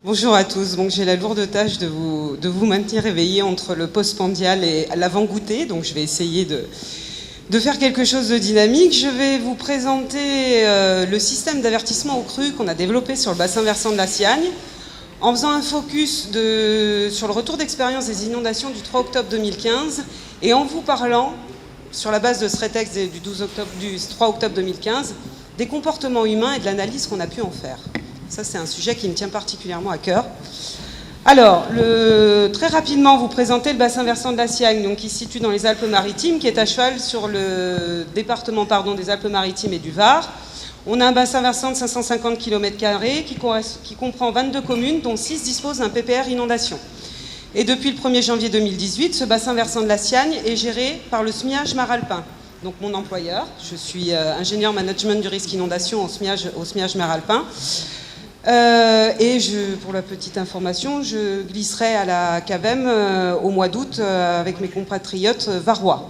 Bonjour à tous, donc j'ai la lourde tâche de vous maintenir éveillés entre le postprandial et l'avant-goûter, donc je vais essayer de faire quelque chose de dynamique. Je vais vous présenter le système d'avertissement aux crues qu'on a développé sur le bassin versant de la Siagne, en faisant un focus sur le retour d'expérience des inondations du 3 octobre 2015, et en vous parlant, sur la base de ce rétexte du 3 octobre 2015, des comportements humains et de l'analyse qu'on a pu en faire. Ça, c'est un sujet qui me tient particulièrement à cœur. Alors, très rapidement, vous présenter le bassin versant de la Siagne, donc, qui se situe dans les Alpes-Maritimes, qui est à cheval sur le département des Alpes-Maritimes et du Var. On a un bassin versant de 550 km² qui comprend 22 communes, dont 6 disposent d'un PPR inondation. Et depuis le 1er janvier 2018, ce bassin versant de la Siagne est géré par le SMIAGE Maralpin, donc mon employeur. Je suis ingénieur management du risque inondation au SMIAGE Maralpin. Pour la petite information, je glisserai à la CAVEM au mois d'août avec mes compatriotes varois.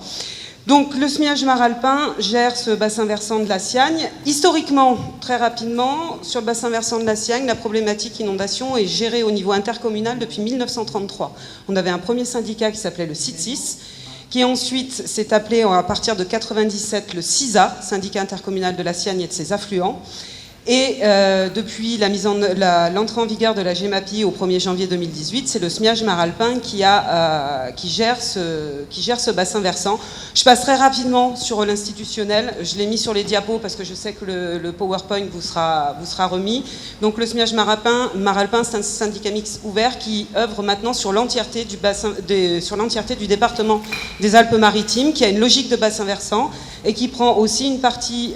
Donc le SMIAGE Maralpin gère ce bassin versant de la Siagne. Historiquement, très rapidement, sur le bassin versant de la Siagne, la problématique inondation est gérée au niveau intercommunal depuis 1933. On avait un premier syndicat qui s'appelait le CIT6, qui ensuite s'est appelé à partir de 1997 le CISA, syndicat intercommunal de la Siagne et de ses affluents. Et depuis l'entrée en vigueur de la GEMAPI au 1er janvier 2018, c'est le SMIAGE Maralpin qui gère ce bassin versant. Je passerai rapidement sur l'institutionnel. Je l'ai mis sur les diapos parce que je sais que le PowerPoint vous sera remis. Donc le SMIAGE Maralpin, c'est un syndicat mixte ouvert qui œuvre maintenant sur l'entièreté du département des Alpes-Maritimes, qui a une logique de bassin versant et qui prend aussi une partie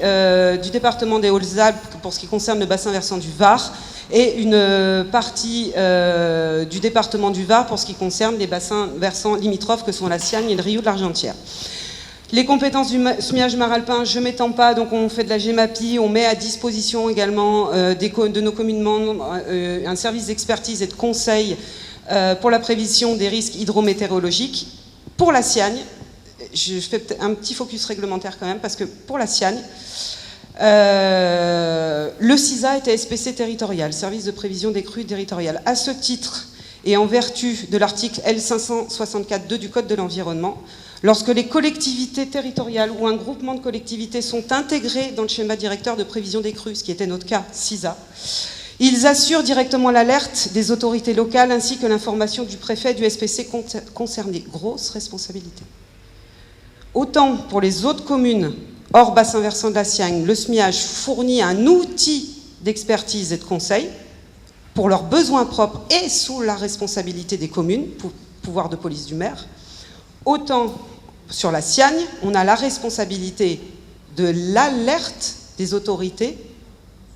du département des Hautes-Alpes pour ce qui concerne le bassin versant du Var et une partie du département du Var pour ce qui concerne les bassins versants limitrophes que sont la Siagne et le Riou de l'Argentière. Les compétences du SMIAGE Maralpin, je ne m'étends pas, donc on fait de la GEMAPI, on met à disposition également de nos communes membres un service d'expertise et de conseil pour la prévision des risques hydrométéorologiques. Pour la Siagne, je fais un petit focus réglementaire quand même, parce que pour la Siagne, le CISA était SPC territorial, service de prévision des crues territoriales. À ce titre, et en vertu de l'article L564-2 du Code de l'environnement, lorsque les collectivités territoriales ou un groupement de collectivités sont intégrés dans le schéma directeur de prévision des crues, ce qui était notre cas, CISA, ils assurent directement l'alerte des autorités locales ainsi que l'information du préfet du SPC concerné. Grosse responsabilité. Autant pour les autres communes hors bassin versant de la Siagne, le SMIAGE fournit un outil d'expertise et de conseil pour leurs besoins propres et sous la responsabilité des communes, pouvoir de police du maire. Autant sur la Siagne, on a la responsabilité de l'alerte des autorités,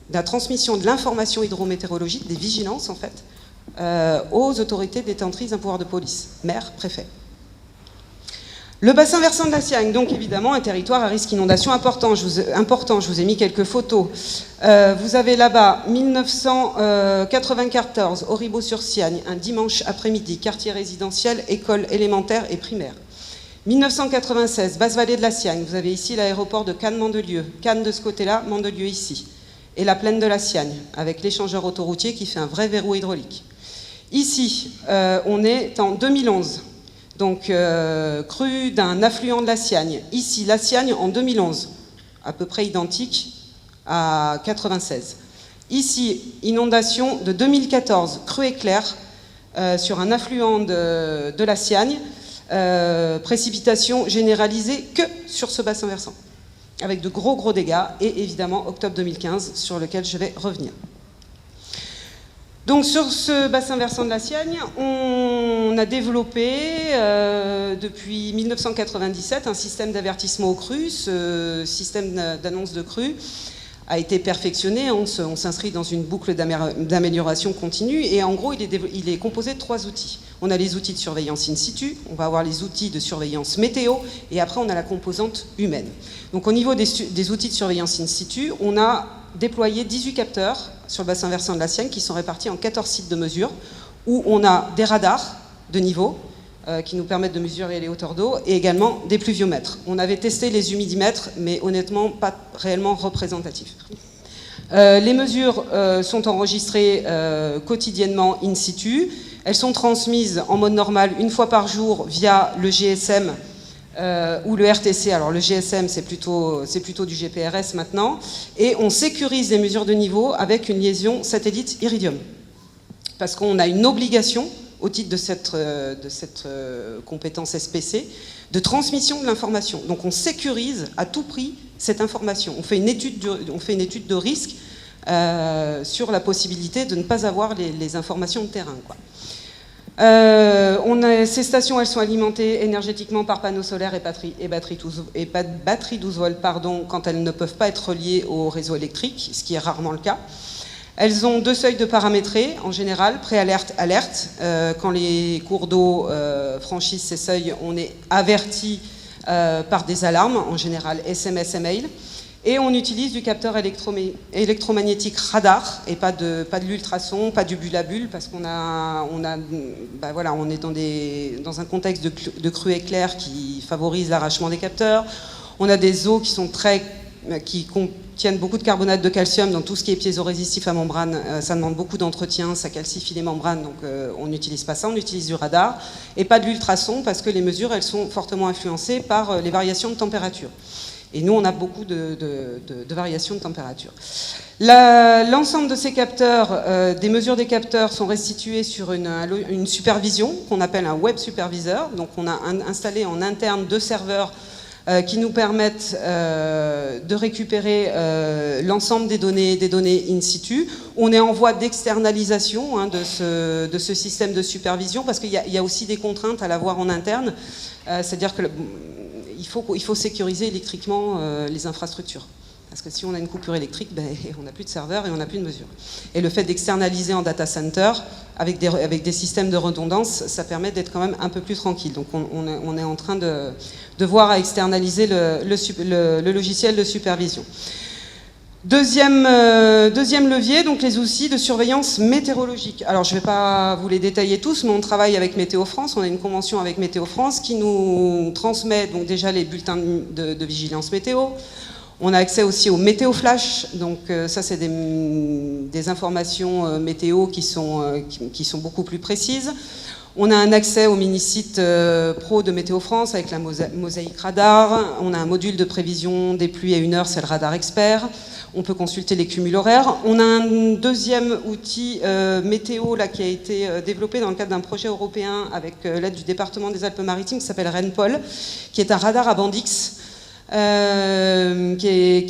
de la transmission de l'information hydrométéorologique, des vigilances en fait, aux autorités détentrices d'un pouvoir de police, maire, préfet. Le bassin versant de la Siagne, donc évidemment un territoire à risque d'inondation important. Je vous ai mis quelques photos. Vous avez là-bas 1994, Auribeau-sur-Siagne, un dimanche après-midi, quartier résidentiel, école élémentaire et primaire. 1996, basse-vallée de la Siagne. Vous avez ici l'aéroport de Cannes-Mandelieu. Cannes de ce côté-là, Mandelieu ici. Et la plaine de la Siagne, avec l'échangeur autoroutier qui fait un vrai verrou hydraulique. Ici, on est en 2011. Donc, crue d'un affluent de la Siagne. Ici, la Siagne en 2011, à peu près identique à 96. Ici, inondation de 2014, crue éclair sur un affluent de la Siagne, précipitation généralisée que sur ce bassin versant, avec de gros dégâts, et évidemment octobre 2015, sur lequel je vais revenir. Donc sur ce bassin versant de la Siagne, on a développé depuis 1997 un système d'avertissement aux crues. Ce système d'annonce de crues a été perfectionné, on s'inscrit dans une boucle d'amélioration continue et en gros il est composé de 3 outils. On a les outils de surveillance in situ, on va avoir les outils de surveillance météo et après on a la composante humaine. Donc au niveau des outils de surveillance in situ, on a déployé 18 capteurs sur le bassin versant de la Siagne qui sont répartis en 14 sites de mesure où on a des radars de niveau qui nous permettent de mesurer les hauteurs d'eau et également des pluviomètres. On avait testé les humidimètres mais honnêtement pas réellement représentatifs. Les mesures sont enregistrées quotidiennement in situ. Elles sont transmises en mode normal une fois par jour via le GSM ou le RTC. Alors le GSM, c'est plutôt du GPRS maintenant. Et on sécurise les mesures de niveau avec une liaison satellite Iridium. Parce qu'on a une obligation, au titre de cette compétence SPC, de transmission de l'information. Donc on sécurise à tout prix cette information. On fait une étude de risque sur la possibilité de ne pas avoir les informations de terrain, quoi. Ces stations, elles sont alimentées énergétiquement par panneaux solaires et batteries 12 volts, quand elles ne peuvent pas être reliées au réseau électrique, ce qui est rarement le cas. Elles ont 2 seuils de paramétrés, en général, préalerte, alerte. Quand les cours d'eau franchissent ces seuils, on est averti par des alarmes, en général SMS et mail. Et on utilise du capteur électromagnétique radar, et pas de l'ultrason, pas du bulle à bulle, parce qu'on est dans un contexte de crue éclair qui favorise l'arrachement des capteurs. On a des eaux qui contiennent beaucoup de carbonate de calcium, donc tout ce qui est piézorésistif à membrane, ça demande beaucoup d'entretien, ça calcifie les membranes, donc on n'utilise pas ça, on utilise du radar, et pas de l'ultrason, parce que les mesures, elles sont fortement influencées par les variations de température. Et nous, on a beaucoup de variations de température. L'ensemble de ces capteurs, des mesures des capteurs sont restituées sur une supervision qu'on appelle un web superviseur. Donc on a installé en interne 2 serveurs qui nous permettent de récupérer l'ensemble des données in situ. On est en voie d'externalisation de ce système de supervision, parce qu'il y a aussi des contraintes à l'avoir en interne. C'est-à-dire que il faut sécuriser électriquement les infrastructures. Parce que si on a une coupure électrique, on n'a plus de serveur et on n'a plus de mesure. Et le fait d'externaliser en data center, avec des systèmes de redondance, ça permet d'être quand même un peu plus tranquille. Donc on est en train de voir à externaliser le logiciel de supervision. Deuxième levier, donc les outils de surveillance météorologique. Alors je ne vais pas vous les détailler tous, mais on travaille avec Météo France, on a une convention avec Météo France qui nous transmet donc déjà les bulletins de vigilance météo. On a accès aussi au météo flash, donc ça c'est des informations météo qui sont beaucoup plus précises. On a un accès au mini-site pro de Météo France avec la mosaïque radar. On a un module de prévision des pluies à 1 heure, c'est le radar expert. On peut consulter les cumuls horaires. On a un deuxième outil météo là, qui a été développé dans le cadre d'un projet européen avec l'aide du département des Alpes-Maritimes qui s'appelle RENPOL, qui est un radar à bande X qui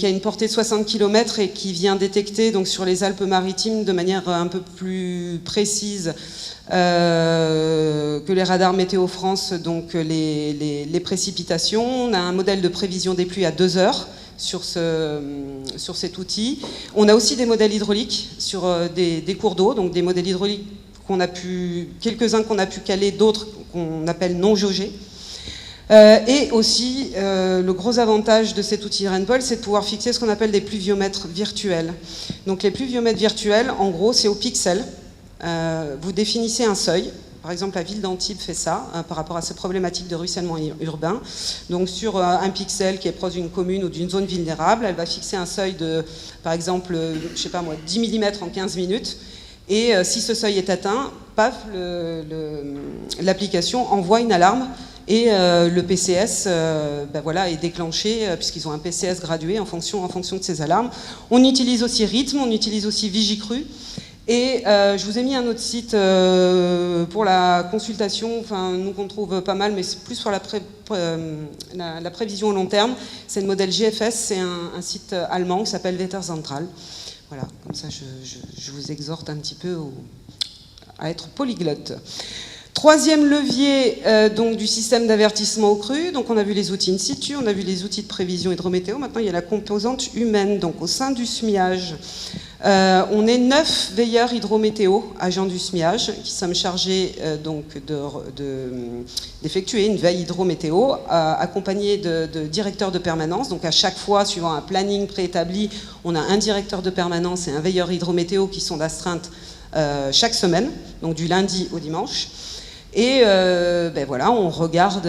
a une portée de 60 km et qui vient détecter donc, sur les Alpes-Maritimes de manière un peu plus précise que les radars Météo France, donc les précipitations. On a un modèle de prévision des pluies à 2 heures sur cet outil. On a aussi des modèles hydrauliques sur des cours d'eau, donc des modèles hydrauliques quelques-uns qu'on a pu caler, d'autres qu'on appelle non jaugés. Et aussi, le gros avantage de cet outil RENPOL, c'est de pouvoir fixer ce qu'on appelle des pluviomètres virtuels. Donc les pluviomètres virtuels, en gros, c'est au pixel. Vous définissez un seuil. Par exemple, la ville d'Antibes fait ça par rapport à ces problématiques de ruissellement urbain. Donc sur un pixel qui est proche d'une commune ou d'une zone vulnérable, elle va fixer un seuil de, par exemple, je sais pas moi, 10 mm en 15 minutes. Et si ce seuil est atteint, paf, l'application envoie une alarme et le PCS est déclenché puisqu'ils ont un PCS gradué en fonction de ces alarmes. On utilise aussi Rythme, on utilise aussi Vigicru. Et je vous ai mis un autre site pour la consultation, nous qu'on trouve pas mal, mais c'est plus sur la prévision au long terme. C'est le modèle GFS, c'est un site allemand qui s'appelle Wetterzentral. Voilà, comme ça je vous exhorte un petit peu à être polyglotte. Troisième levier donc, du système d'avertissement aux crues. Donc on a vu les outils in situ, on a vu les outils de prévision hydrométéo. Maintenant il y a la composante humaine. Donc au sein du SMIAGE, on est 9 veilleurs hydrométéo, agents du SMIAGE, qui sommes chargés d'effectuer une veille hydrométéo, accompagnés de directeurs de permanence. Donc à chaque fois, suivant un planning préétabli, on a un directeur de permanence et un veilleur hydrométéo qui sont d'astreinte chaque semaine, donc du lundi au dimanche. Et ben voilà, on regarde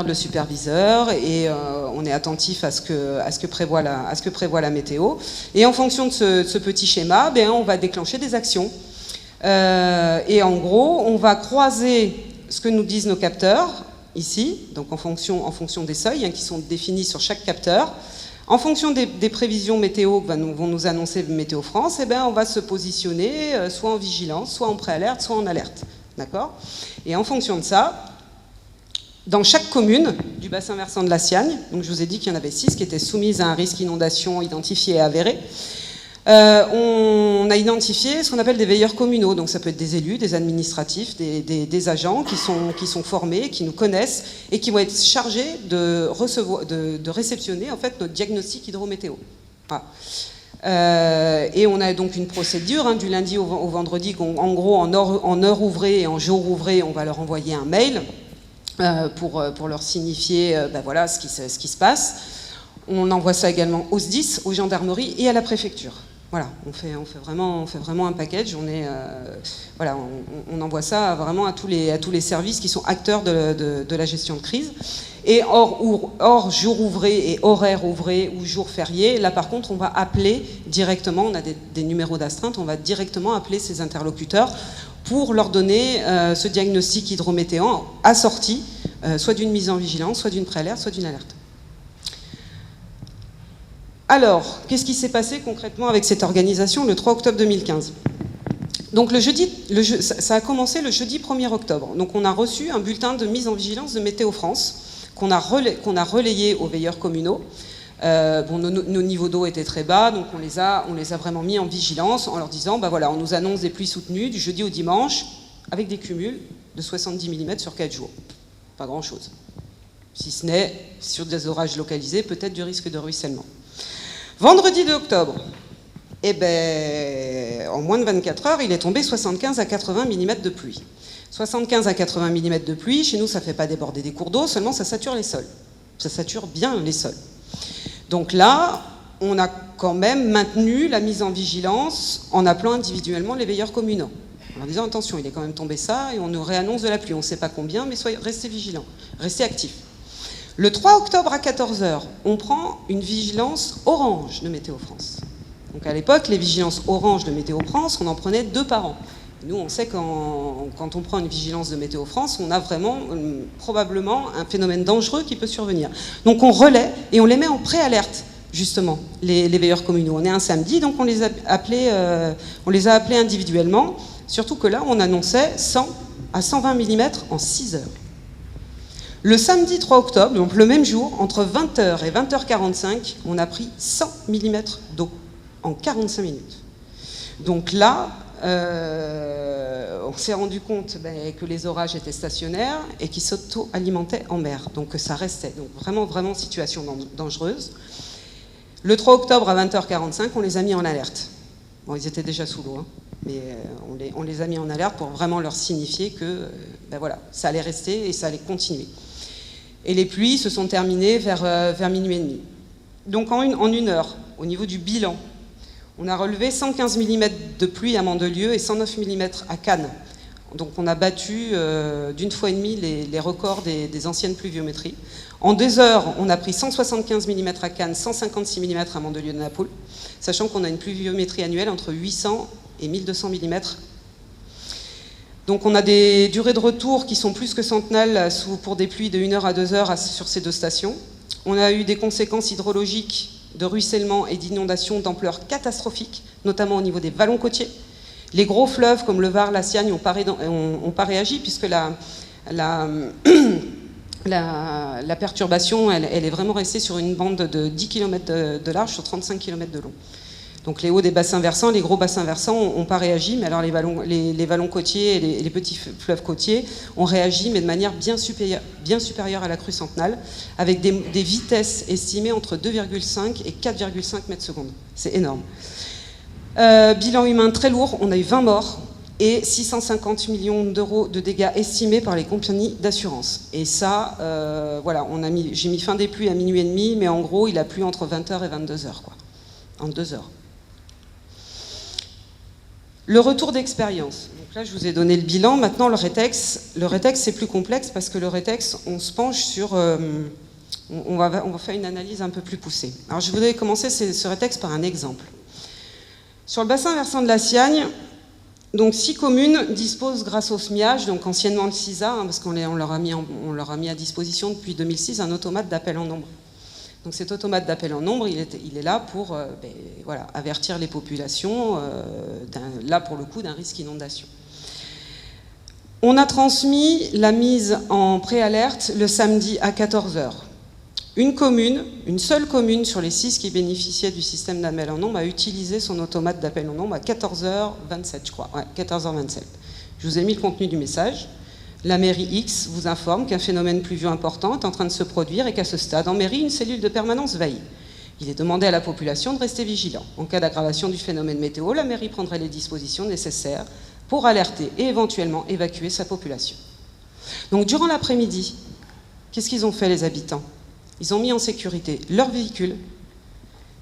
le superviseur et on est attentif à ce que prévoit la météo. Et en fonction de ce petit schéma, ben on va déclencher des actions. Et en gros, on va croiser ce que nous disent nos capteurs, ici, donc en fonction des seuils qui sont définis sur chaque capteur. En fonction des prévisions météo que vont nous annoncer Météo France, eh ben, on va se positionner soit en vigilance, soit en préalerte, soit en alerte. D'accord ? Et en fonction de ça, dans chaque commune du bassin versant de la Siagne, donc je vous ai dit qu'il y en avait 6 qui étaient soumises à un risque inondation identifié et avéré, on a identifié ce qu'on appelle des veilleurs communaux. Donc ça peut être des élus, des administratifs, des agents qui sont formés, qui nous connaissent et qui vont être chargés de réceptionner en fait notre diagnostic hydrométéo. Voilà. Et on a donc une procédure du lundi au vendredi, en gros en heure ouvrée et en jour ouvré, on va leur envoyer un mail pour leur signifier ben voilà, ce qui se passe. On envoie ça également au SDIS, aux gendarmeries et à la préfecture. Voilà, on fait vraiment un package. On envoie ça vraiment à tous les services qui sont acteurs de la gestion de crise. Et hors jour ouvré et horaire ouvré ou jour férié, là par contre on va appeler directement, on a des numéros d'astreinte, on va directement appeler ces interlocuteurs pour leur donner ce diagnostic hydrométéo assorti soit d'une mise en vigilance, soit d'une préalerte, soit d'une alerte. Alors, qu'est-ce qui s'est passé concrètement avec cette organisation le 3 octobre 2015 ? Donc ça a commencé le jeudi 1er octobre. Donc on a reçu un bulletin de mise en vigilance de Météo France qu'on a relayé aux veilleurs communaux. Nos niveaux d'eau étaient très bas, donc on les a vraiment mis en vigilance en leur disant, bah voilà, on nous annonce des pluies soutenues du jeudi au dimanche avec des cumuls de 70 mm sur 4 jours. Pas grand-chose. Si ce n'est, sur des orages localisés, peut-être du risque de ruissellement. Vendredi 2 octobre, eh ben, en moins de 24 heures, il est tombé 75 à 80 mm de pluie. 75 à 80 mm de pluie, chez nous, ça ne fait pas déborder des cours d'eau, seulement ça sature les sols. Ça sature bien les sols. Donc là, on a quand même maintenu la mise en vigilance en appelant individuellement les veilleurs communaux. En disant, attention, il est quand même tombé ça, et on nous réannonce de la pluie. On ne sait pas combien, mais restez vigilants, restez actifs. Le 3 octobre à 14 h, on prend une vigilance orange de Météo France. Donc à l'époque, les vigilances orange de Météo France, on en prenait 2 par an. Nous, on sait quand on prend une vigilance de Météo France, on a vraiment probablement un phénomène dangereux qui peut survenir. Donc on relaie et on les met en préalerte, justement, les veilleurs communaux. On est un samedi, donc on les a appelés individuellement, surtout que là, on annonçait 100 à 120 mm en 6 heures. Le samedi 3 octobre, donc le même jour, entre 20h et 20h45, on a pris 100 mm d'eau en 45 minutes. Donc là, on s'est rendu compte que les orages étaient stationnaires et qu'ils s'auto-alimentaient en mer. Donc ça restait. Donc vraiment situation dangereuse. Le 3 octobre à 20h45, on les a mis en alerte. Bon, ils étaient déjà sous l'eau, mais on les a mis en alerte pour vraiment leur signifier que voilà, ça allait rester et ça allait continuer. Et les pluies se sont terminées vers minuit et demi. Donc en une heure, au niveau du bilan, on a relevé 115 mm de pluie à Mandelieu et 109 mm à Cannes. Donc on a battu d'une fois et demie les records des anciennes pluviométries. En 2 heures, on a pris 175 mm à Cannes, 156 mm à Mandelieu de Napoule, sachant qu'on a une pluviométrie annuelle entre 800 et 1200 mm. Donc on a des durées de retour qui sont plus que centenales pour des pluies de 1 heure à 2 heures sur ces 2 stations. On a eu des conséquences hydrologiques de ruissellement et d'inondations d'ampleur catastrophique, notamment au niveau des vallons côtiers. Les gros fleuves comme le Var, la Siagne n'ont pas réagi puisque la perturbation, elle est vraiment restée sur une bande de 10 km de large sur 35 km de long. Donc les hauts des bassins versants, les gros bassins versants n'ont pas réagi, mais alors les vallons côtiers et les petits fleuves côtiers ont réagi, mais de manière bien supérieure à la crue centenale, avec des vitesses estimées entre 2,5 et 4,5 mètres secondes. C'est énorme. Bilan humain très lourd, on a eu 20 morts et 650 millions d'euros de dégâts estimés par les compagnies d'assurance. Et ça, voilà, j'ai mis fin des pluies à minuit et demi, mais en gros, il a plu entre 20h et 22h, quoi, en 2 heures. Le retour d'expérience. Donc là, je vous ai donné le bilan. Maintenant, le rétex, c'est plus complexe parce que le rétex, on se penche sur... on va faire une analyse un peu plus poussée. Alors, je voudrais commencer ce rétex par un exemple. Sur le bassin versant de la Siagne, donc 6 communes disposent grâce au SMIAG, donc anciennement le CISA, hein, parce qu'on leur a mis à disposition depuis 2006 un automate d'appel en nombre. Donc cet automate d'appel en nombre, il est là pour voilà, avertir les populations, là pour le coup, d'un risque inondation. On a transmis la mise en préalerte le samedi à 14 h. Une seule commune sur les 6 qui bénéficiaient du système d'appel en nombre a utilisé son automate d'appel en nombre à 14h27, je crois. Ouais, 14h27. Je vous ai mis le contenu du message. La mairie X vous informe qu'un phénomène pluvieux important est en train de se produire et qu'à ce stade, en mairie, une cellule de permanence veille. Il est demandé à la population de rester vigilant. En cas d'aggravation du phénomène météo, la mairie prendrait les dispositions nécessaires pour alerter et éventuellement évacuer sa population. Donc durant l'après-midi, qu'est-ce qu'ils ont fait les habitants ? Ils ont mis en sécurité leurs véhicules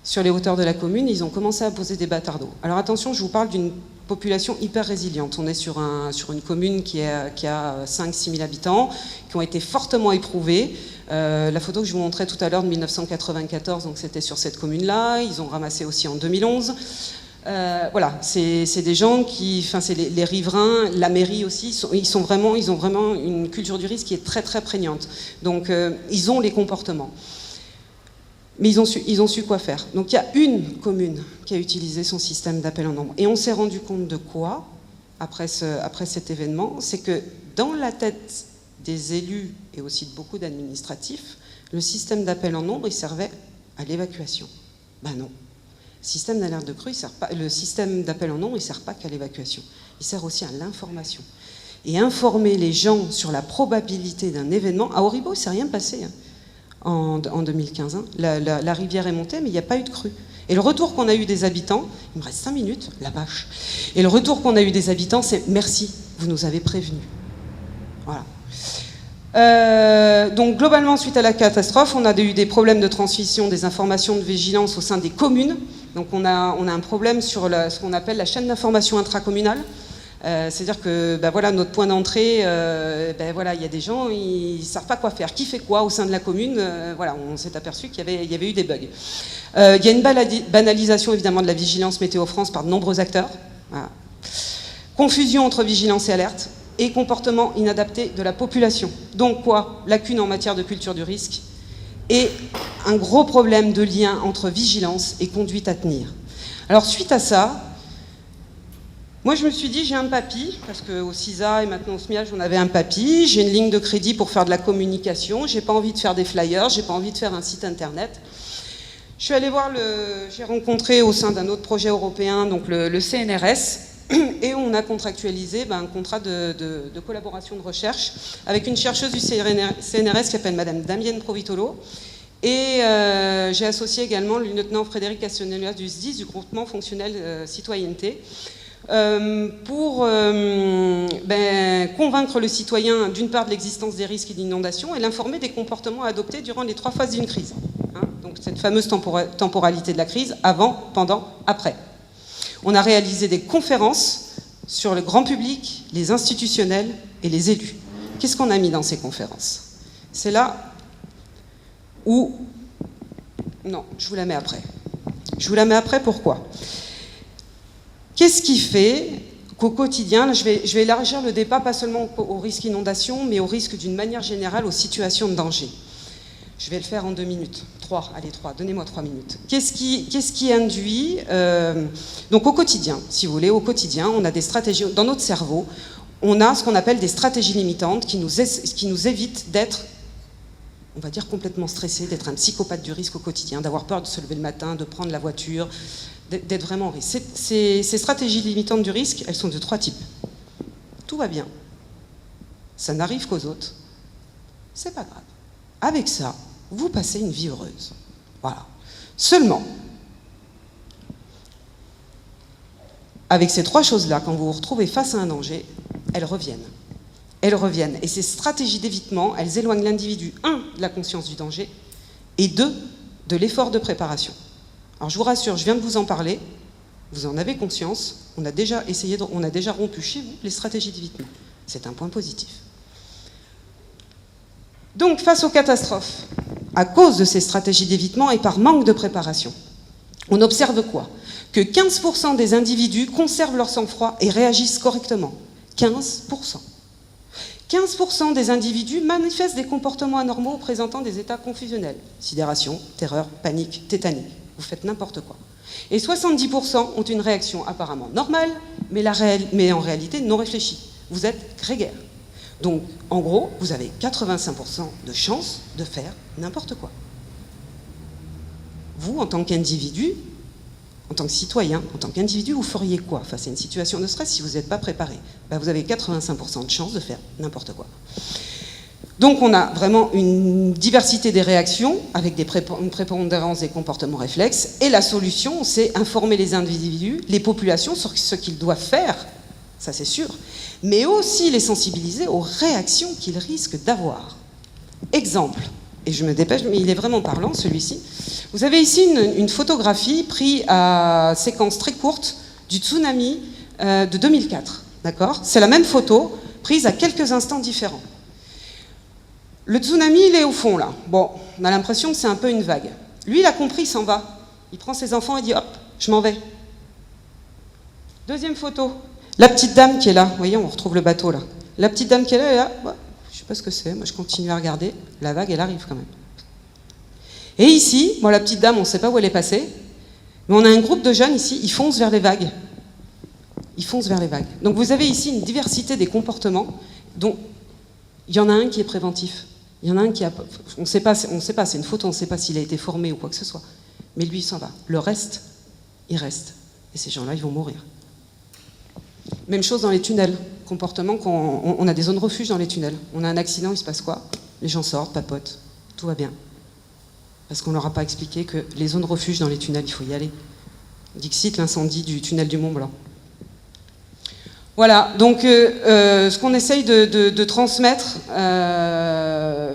sur les hauteurs de la commune, ils ont commencé à poser des bâtards d'eau. Alors attention, je vous parle d'une population hyper résiliente. On est sur une commune qui a 5-6 000 habitants, qui ont été fortement éprouvés. La photo que je vous montrais tout à l'heure de 1994, donc c'était sur cette commune-là. Ils ont ramassé aussi en 2011. Voilà, c'est des gens qui, enfin c'est les riverains, la mairie aussi, ils ont vraiment une culture du risque qui est très très prégnante. Donc ils ont les comportements. Mais ils ont su quoi faire. Donc il y a une commune qui a utilisé son système d'appel en nombre. Et on s'est rendu compte de quoi, après cet événement, c'est que dans la tête des élus et aussi de beaucoup d'administratifs, le système d'appel en nombre, il servait à l'évacuation. Ben non. Le système d'alerte de crue, le système d'appel en nombre, il ne sert pas qu'à l'évacuation. Il sert aussi à l'information. Et informer les gens sur la probabilité d'un événement. À Auribeau, il ne s'est rien passé en 2015. Hein. La rivière est montée, mais il n'y a pas eu de crue. Et le retour qu'on a eu des habitants, il me reste 5 minutes, la vache. Et le retour qu'on a eu des habitants, c'est « merci, vous nous avez prévenus ». Voilà. Donc globalement, suite à la catastrophe, on a eu des problèmes de transmission des informations de vigilance au sein des communes. Donc on a un problème sur ce qu'on appelle la chaîne d'information intracommunale. C'est-à-dire que voilà, notre point d'entrée, voilà, il y a des gens, ils ne savent pas quoi faire. Qui fait quoi au sein de la commune voilà, on s'est aperçu qu'il y avait eu des bugs. Il y a une banalisation évidemment de la vigilance Météo France par de nombreux acteurs. Voilà. Confusion entre vigilance et alerte. Et comportement inadapté de la population. Donc quoi ? Lacune en matière de culture du risque et un gros problème de lien entre vigilance et conduite à tenir. Alors suite à ça, moi je me suis dit j'ai un papy, parce qu'au CISA et maintenant au SMIAG on avait un papy, j'ai une ligne de crédit pour faire de la communication, j'ai pas envie de faire des flyers, j'ai pas envie de faire un site internet. Je suis allée voir j'ai rencontré au sein d'un autre projet européen, donc le CNRS, et on a contractualisé un contrat de collaboration de recherche avec une chercheuse du CNRS qui s'appelle Madame Damienne Provitolo. Et j'ai associé également le lieutenant Frédéric Castellonias du SDIS, du groupement fonctionnel citoyenneté, pour convaincre le citoyen d'une part de l'existence des risques d'inondation et l'informer des comportements à adopter durant les 3 phases d'une crise. Hein, donc cette fameuse temporalité de la crise, avant, pendant, après. On a réalisé des conférences sur le grand public, les institutionnels et les élus. Qu'est-ce qu'on a mis dans ces conférences ? C'est là où... Non, je vous la mets après. Je vous la mets après, pourquoi ? Qu'est-ce qui fait qu'au quotidien, là, je vais élargir le débat pas seulement au risque inondation, mais au risque d'une manière générale aux situations de danger. Je vais le faire en 2 minutes. 3, allez 3, donnez-moi 3 minutes. Qu'est-ce qui induit donc au quotidien, si vous voulez, au quotidien, on a des stratégies, dans notre cerveau, on a ce qu'on appelle des stratégies limitantes qui nous évitent d'être, on va dire, complètement stressé, d'être un psychopathe du risque au quotidien, d'avoir peur de se lever le matin, de prendre la voiture, d'être vraiment en risque. Ces stratégies limitantes du risque, elles sont de 3 types. Tout va bien. Ça n'arrive qu'aux autres. C'est pas grave. Avec ça, vous passez une vie heureuse. Voilà. Seulement, avec ces 3 choses-là, quand vous vous retrouvez face à un danger, elles reviennent. Elles reviennent. Et ces stratégies d'évitement, elles éloignent l'individu, 1, de la conscience du danger, et 2, de l'effort de préparation. Alors je vous rassure, je viens de vous en parler, Vous en avez conscience, on a déjà rompu chez vous les stratégies d'évitement. C'est un point positif. Donc, face aux catastrophes, à cause de ces stratégies d'évitement et par manque de préparation, on observe quoi? Que 15% des individus conservent leur sang-froid et réagissent correctement. 15%. 15% des individus manifestent des comportements anormaux présentant des états confusionnels. Sidération, terreur, panique, tétanie. Vous faites n'importe quoi. Et 70% ont une réaction apparemment normale, mais en réalité non réfléchie. Vous êtes grégaire. Donc, en gros, vous avez 85% de chances de faire n'importe quoi. Vous, en tant qu'individu, en tant que citoyen, en tant qu'individu, vous feriez quoi face à une situation de stress si vous n'êtes pas préparé? Vous avez 85% de chances de faire n'importe quoi. Donc on a vraiment une diversité des réactions avec une prépondérance des comportements réflexes. Et la solution, c'est informer les individus, les populations sur ce qu'ils doivent faire, ça c'est sûr, mais aussi les sensibiliser aux réactions qu'ils risquent d'avoir. Exemple, et je me dépêche, mais il est vraiment parlant celui-ci. Vous avez ici une photographie prise à séquence très courte du tsunami de 2004. D'accord ? C'est la même photo prise à quelques instants différents. Le tsunami, il est au fond, là. Bon, on a l'impression que c'est un peu une vague. Lui, il a compris, il s'en va. Il prend ses enfants et dit, hop, je m'en vais. Deuxième photo. La petite dame qui est là. Vous voyez, on retrouve le bateau, là. La petite dame qui est là, elle est là. Ouais, je ne sais pas ce que c'est. Moi, je continue à regarder. La vague, elle arrive quand même. Et ici, bon, la petite dame, on ne sait pas où elle est passée. Mais on a un groupe de jeunes ici, ils foncent vers les vagues. Ils foncent vers les vagues. Donc, vous avez ici une diversité des comportements dont il y en a un qui est préventif. Il y en a un qui a... On ne sait pas, c'est une photo, on ne sait pas s'il a été formé ou quoi que ce soit. Mais lui, il s'en va. Le reste, il reste. Et ces gens-là, ils vont mourir. Même chose dans les tunnels. Comportement, on a des zones refuge dans les tunnels. On a un accident, il se passe quoi? Les gens sortent, papotent, tout va bien. Parce qu'on ne leur a pas expliqué que les zones refuge dans les tunnels, il faut y aller. Dixit, l'incendie du tunnel du Mont Blanc. Voilà, donc ce qu'on essaye de transmettre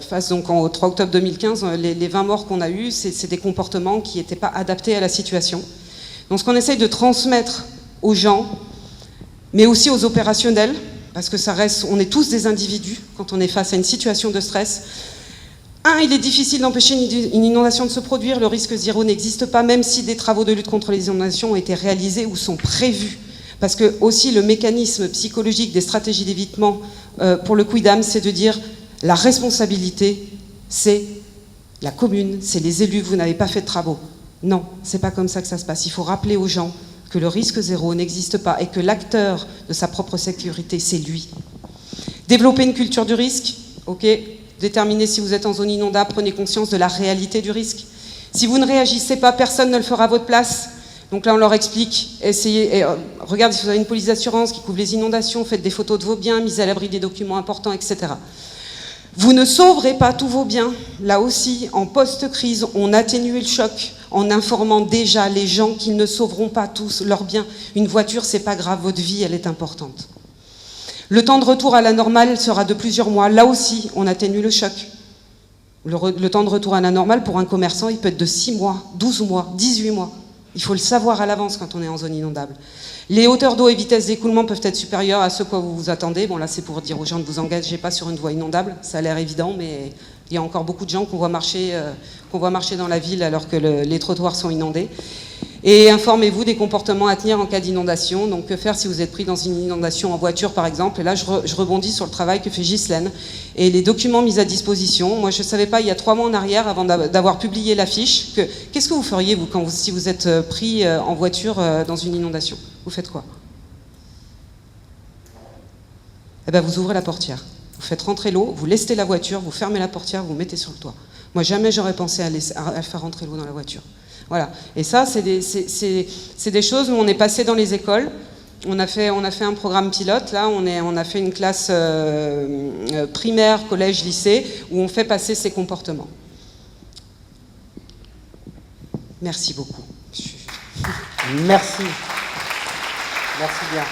face donc au 3 octobre 2015, les 20 morts qu'on a eus, c'est des comportements qui n'étaient pas adaptés à la situation. Donc ce qu'on essaye de transmettre aux gens, mais aussi aux opérationnels, parce que ça reste, on est tous des individus quand on est face à une situation de stress. Il est difficile d'empêcher une inondation de se produire, le risque zéro n'existe pas, même si des travaux de lutte contre les inondations ont été réalisés ou sont prévus. Parce que aussi le mécanisme psychologique des stratégies d'évitement pour le Quidam, c'est de dire la responsabilité, c'est la commune, c'est les élus, vous n'avez pas fait de travaux. Non, c'est pas comme ça que ça se passe. Il faut rappeler aux gens que le risque zéro n'existe pas et que l'acteur de sa propre sécurité, c'est lui. Développer une culture du risque, ok. Déterminez si vous êtes en zone inondable, prenez conscience de la réalité du risque. Si vous ne réagissez pas, personne ne le fera à votre place. Donc là, on leur explique, essayez, regardez si vous avez une police d'assurance qui couvre les inondations, faites des photos de vos biens, mise à l'abri des documents importants, etc. Vous ne sauverez pas tous vos biens. Là aussi, en post-crise, on atténue le choc en informant déjà les gens qu'ils ne sauveront pas tous leurs biens. Une voiture, c'est pas grave, votre vie, elle est importante. Le temps de retour à la normale sera de plusieurs mois. Là aussi, on atténue le choc. Le temps de retour à la normale, pour un commerçant, il peut être de 6 mois, 12 mois, 18 mois. Il faut le savoir à l'avance quand on est en zone inondable. Les hauteurs d'eau et vitesses d'écoulement peuvent être supérieures à ce quoi vous vous attendez. Bon, là, c'est pour dire aux gens ne vous engagez pas sur une voie inondable. Ça a l'air évident, mais il y a encore beaucoup de gens qu'on voit marcher dans la ville alors que les trottoirs sont inondés. Et informez-vous des comportements à tenir en cas d'inondation. Donc, que faire si vous êtes pris dans une inondation en voiture, par exemple? Et là, je rebondis sur le travail que fait Ghislaine. Et les documents mis à disposition. Moi, je ne savais pas, il y a 3 mois en arrière, avant d'avoir publié l'affiche, qu'est-ce que vous feriez, vous, si vous êtes pris en voiture dans une inondation? Vous faites quoi? Eh bien, vous ouvrez la portière. Vous faites rentrer l'eau, vous lestez la voiture, vous fermez la portière, vous mettez sur le toit. Moi, jamais j'aurais pensé à faire rentrer l'eau dans la voiture. Voilà. Et ça, c'est des choses où on est passé dans les écoles. On a fait un programme pilote. Là, on a fait une classe primaire, collège, lycée, où on fait passer ces comportements. Merci beaucoup. Merci. Merci bien.